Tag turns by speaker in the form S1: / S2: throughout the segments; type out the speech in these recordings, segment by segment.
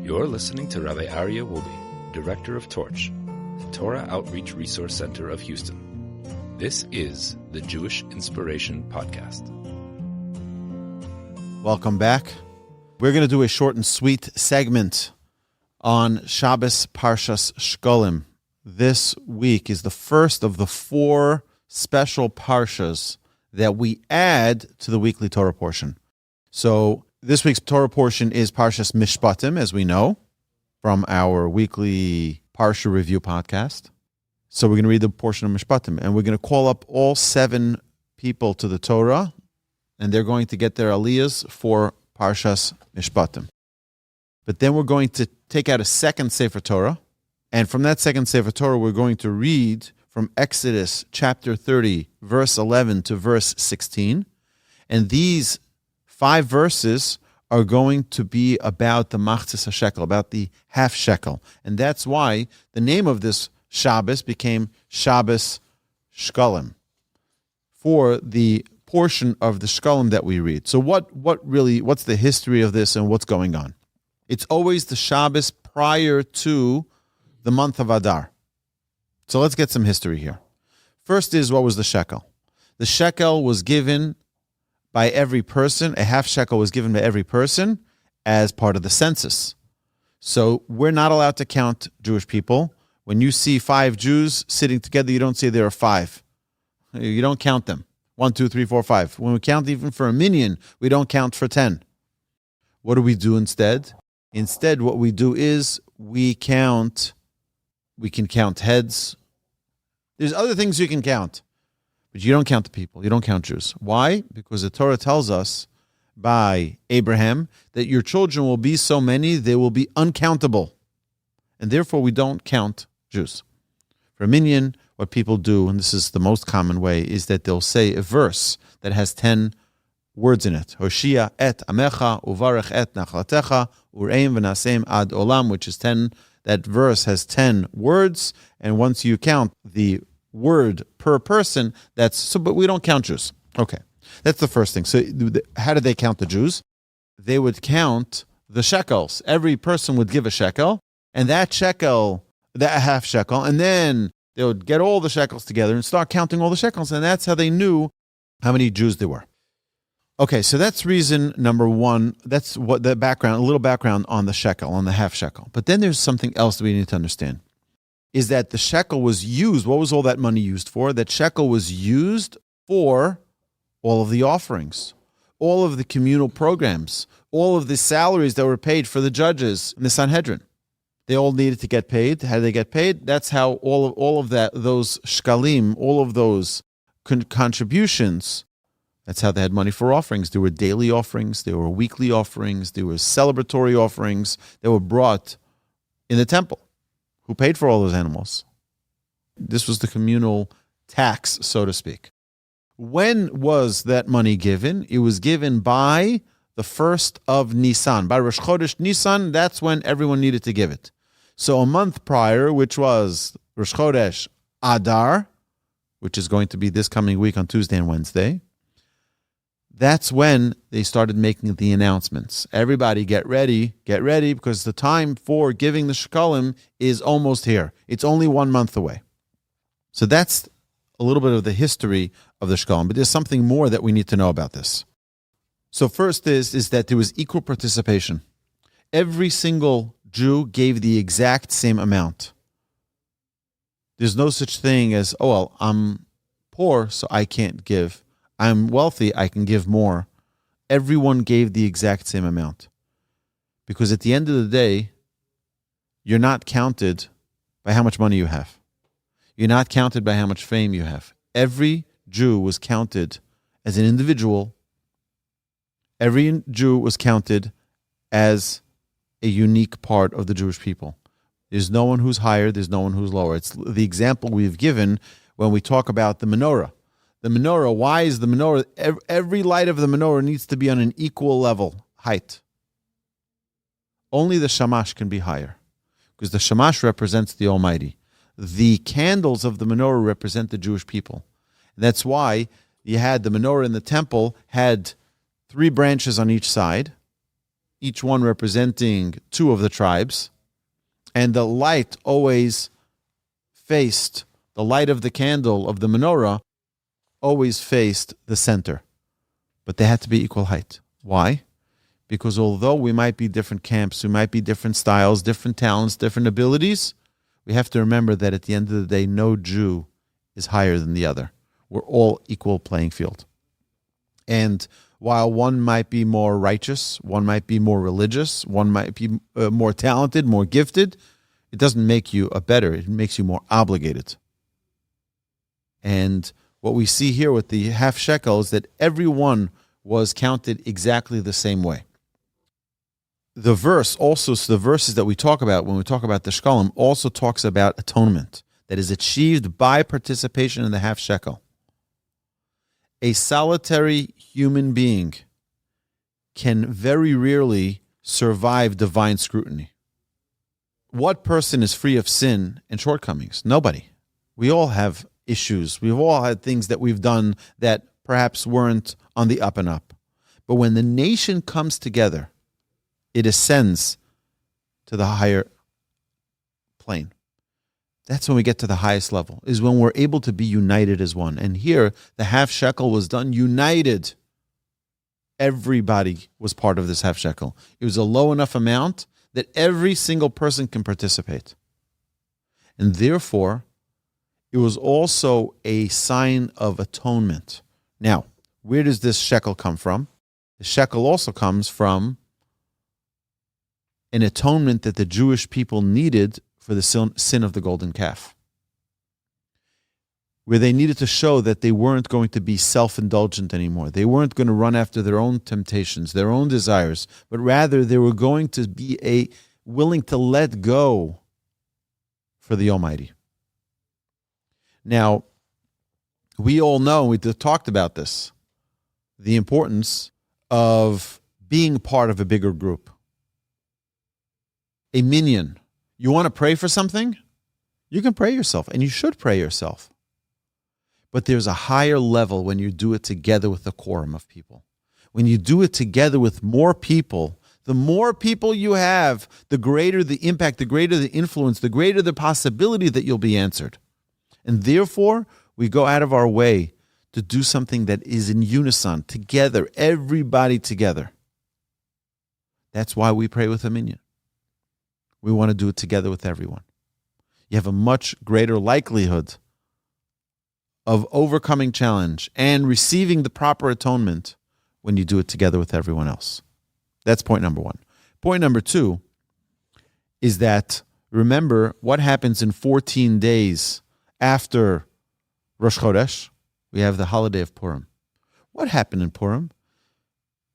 S1: You're listening to Rabbi Aryeh Wolbe, Director of Torch, the Torah Outreach Resource Center of Houston. This is the Jewish Inspiration Podcast.
S2: Welcome back. We're going to do a short and sweet segment on Shabbos Parshas Shekalim. This week is the first of the 4 special Parshas that we add to the weekly Torah portion. So this week's Torah portion is Parshas Mishpatim, as we know, from our weekly Parsha review podcast. So we're going to read the portion of Mishpatim, and we're going to call up all 7 people to the Torah, and they're going to get their aliyahs for Parshas Mishpatim. But then we're going to take out a second Sefer Torah, and from that second Sefer Torah, we're going to read from Exodus chapter 30, verse 11 to verse 16, and these 5 verses are going to be about the machzis shekel, about the half shekel. And that's why the name of this Shabbos became Shabbos Shekalim, for the portion of the Shekalim that we read. So what's the history of this and what's going on? It's always the Shabbos prior to the month of Adar. So let's get some history here. First is, what was the shekel? The shekel was given by every person. A half shekel was given by every person as part of the census. So we're not allowed to count Jewish people. When you see 5 Jews sitting together, you don't say there are 5. You don't count them. 1, 2, 3, 4, 5. When we count even for a minyan, we don't count for 10. What do we do instead? Instead, what we do is we can count heads. There's other things you can count. But you don't count the people. You don't count Jews. Why? Because the Torah tells us by Abraham that your children will be so many, they will be uncountable. And therefore, we don't count Jews. For a minyan, what people do, and this is the most common way, is that they'll say a verse that has 10 words in it. Hoshia et amecha, uvarech et nachlatecha, ureim v'nasem ad olam, which is 10. That verse has 10 words, and once you count the word per person, but we don't count Jews. Okay, that's the first thing. So how did they count the Jews? They would count the shekels. Every person would give a shekel, and that shekel, that half shekel, and then they would get all the shekels together and start counting all the shekels, and that's how they knew how many Jews there were. Okay, so that's reason number 1. That's what the background, a little background on the shekel, on the half shekel. But then there's something else that we need to understand, is that the shekel was used. What was all that money used for? That shekel was used for all of the offerings, all of the communal programs, all of the salaries that were paid for the judges in the Sanhedrin. They all needed to get paid. How did they get paid? That's how all of that, those shkalim, all of those contributions, that's how they had money for offerings. There were daily offerings, there were weekly offerings, there were celebratory offerings that were brought in the temple. Who paid for all those animals? This was the communal tax, so to speak. When was that money given? It was given by the 1st of Nisan. By Rosh Chodesh Nisan, that's when everyone needed to give it. So a month prior, which was Rosh Chodesh Adar, which is going to be this coming week on Tuesday and Wednesday, that's when they started making the announcements. Everybody get ready, because the time for giving the Shekalim is almost here. It's only 1 month away. So that's a little bit of the history of the Shekalim, but there's something more that we need to know about this. So first is that there was equal participation. Every single Jew gave the exact same amount. There's no such thing as, I'm poor, so I can't give. I'm wealthy, I can give more. Everyone gave the exact same amount. Because at the end of the day, you're not counted by how much money you have. You're not counted by how much fame you have. Every Jew was counted as an individual. Every Jew was counted as a unique part of the Jewish people. There's no one who's higher, there's no one who's lower. It's the example we've given when we talk about the menorah. The menorah, why is the menorah, every light of the menorah needs to be on an equal level, height. Only the shamash can be higher, because the shamash represents the Almighty. The candles of the menorah represent the Jewish people. And that's why you had the menorah in the temple had 3 branches on each side, each one representing two of the tribes, and the light always faced, the light of the candle of the menorah always faced the center. But they had to be equal height. Why? Because although we might be different camps, we might be different styles, different talents, different abilities, we have to remember that at the end of the day, no Jew is higher than the other. We're all equal playing field. And while one might be more righteous, one might be more religious, one might be more talented, more gifted, it doesn't make you a better. It makes you more obligated. And what we see here with the half shekel is that everyone was counted exactly the same way. The verse also, so the verses that we talk about when we talk about the Shekalim also talks about atonement that is achieved by participation in the half shekel. A solitary human being can very rarely survive divine scrutiny. What person is free of sin and shortcomings? Nobody. We all have issues. We've all had things that we've done that perhaps weren't on the up and up. But when the nation comes together, it ascends to the higher plane. That's when we get to the highest level, is when we're able to be united as one. And here, the half shekel was done united. Everybody was part of this half shekel. It was a low enough amount that every single person can participate. And therefore, it was also a sign of atonement. Now, where does this shekel come from? The shekel also comes from an atonement that the Jewish people needed for the sin of the golden calf, where they needed to show that they weren't going to be self-indulgent anymore. They weren't going to run after their own temptations, their own desires, but rather they were going to be willing to let go for the Almighty. Now, we all know, we talked about this, the importance of being part of a bigger group. A minyan. You want to pray for something? You can pray yourself, and you should pray yourself. But there's a higher level when you do it together with a quorum of people. When you do it together with more people, the more people you have, the greater the impact, the greater the influence, the greater the possibility that you'll be answered. And therefore, we go out of our way to do something that is in unison, together, everybody together. That's why we pray with a minyan. We want to do it together with everyone. You have a much greater likelihood of overcoming challenge and receiving the proper atonement when you do it together with everyone else. That's point number one. Point number two is that, remember what happens in 14 days after Rosh Chodesh. We have the holiday of Purim. What happened in Purim?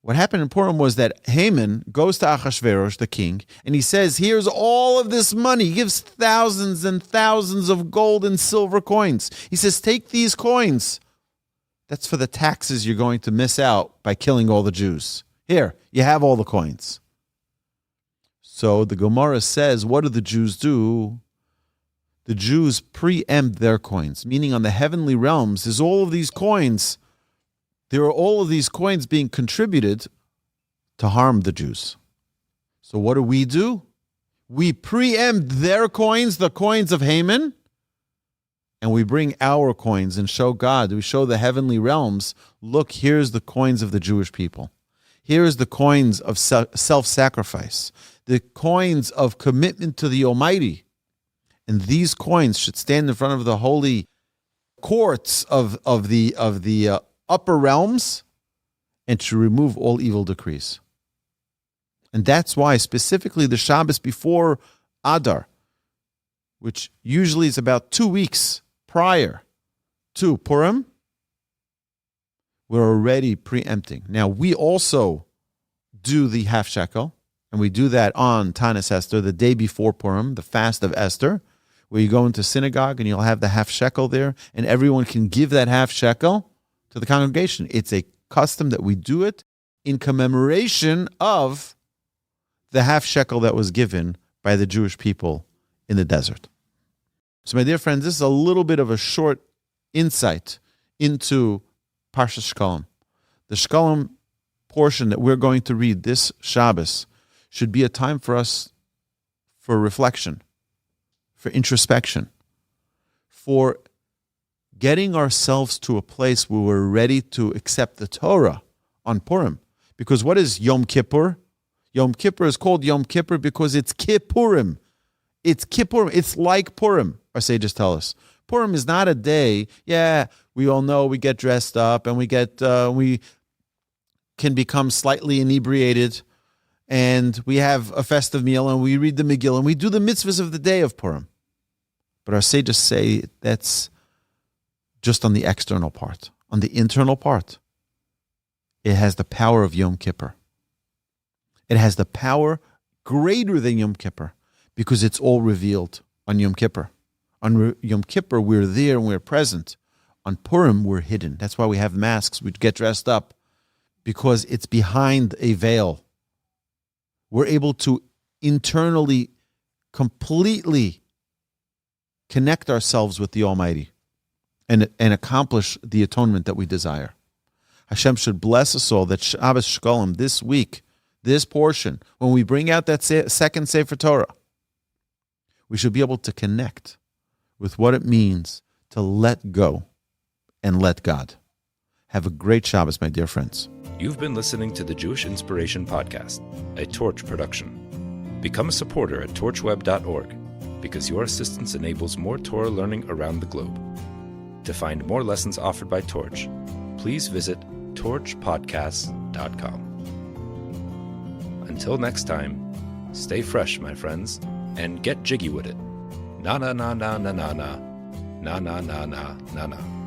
S2: What happened in Purim was that Haman goes to Achashverosh, the king, and he says, here's all of this money. He gives thousands and thousands of gold and silver coins. He says, take these coins. That's for the taxes you're going to miss out by killing all the Jews. Here, you have all the coins. So the Gemara says, what do the Jews do? The Jews preempt their coins, meaning on the heavenly realms, there's all of these coins. There are all of these coins being contributed to harm the Jews. So what do? We preempt their coins, the coins of Haman, and we bring our coins and show God. We show the heavenly realms, look, here's the coins of the Jewish people. Here's the coins of self-sacrifice, the coins of commitment to the Almighty. And these coins should stand in front of the holy courts of the upper realms and to remove all evil decrees. And that's why specifically the Shabbos before Adar, which usually is about 2 weeks prior to Purim, we're already preempting. Now, we also do the half shekel, and we do that on Tanis Esther, the day before Purim, the fast of Esther, where you go into synagogue and you'll have the half shekel there, and everyone can give that half shekel to the congregation. It's a custom that we do it in commemoration of the half shekel that was given by the Jewish people in the desert. So, my dear friends, this is a little bit of a short insight into Parshas Shekalim. The Shekalim portion that we're going to read this Shabbos should be a time for us for reflection, for introspection, for getting ourselves to a place where we're ready to accept the Torah on Purim. Because what is Yom Kippur? Yom Kippur is called Yom Kippur because it's Kippurim. It's Kippurim. It's like Purim, our sages tell us. Purim is not a day, we all know we get dressed up and we can become slightly inebriated and we have a festive meal and we read the Megillah and we do the mitzvahs of the day of Purim. But our sages say that's just on the external part. On the internal part, it has the power of Yom Kippur. It has the power greater than Yom Kippur because it's all revealed on Yom Kippur. On Yom Kippur, we're there and we're present. On Purim, we're hidden. That's why we have masks. We get dressed up because it's behind a veil. We're able to internally, completely connect ourselves with the Almighty and accomplish the atonement that we desire. Hashem should bless us all that Shabbos Shekalim, this week, this portion, when we bring out that second Sefer Torah, we should be able to connect with what it means to let go and let God. Have a great Shabbos, my dear friends.
S1: You've been listening to the Jewish Inspiration Podcast, a Torch production. Become a supporter at torchweb.org because your assistance enables more Torah learning around the globe. To find more lessons offered by Torch, please visit torchpodcasts.com. Until next time, stay fresh, my friends, and get jiggy with it. Na na na na na na na na na na na na.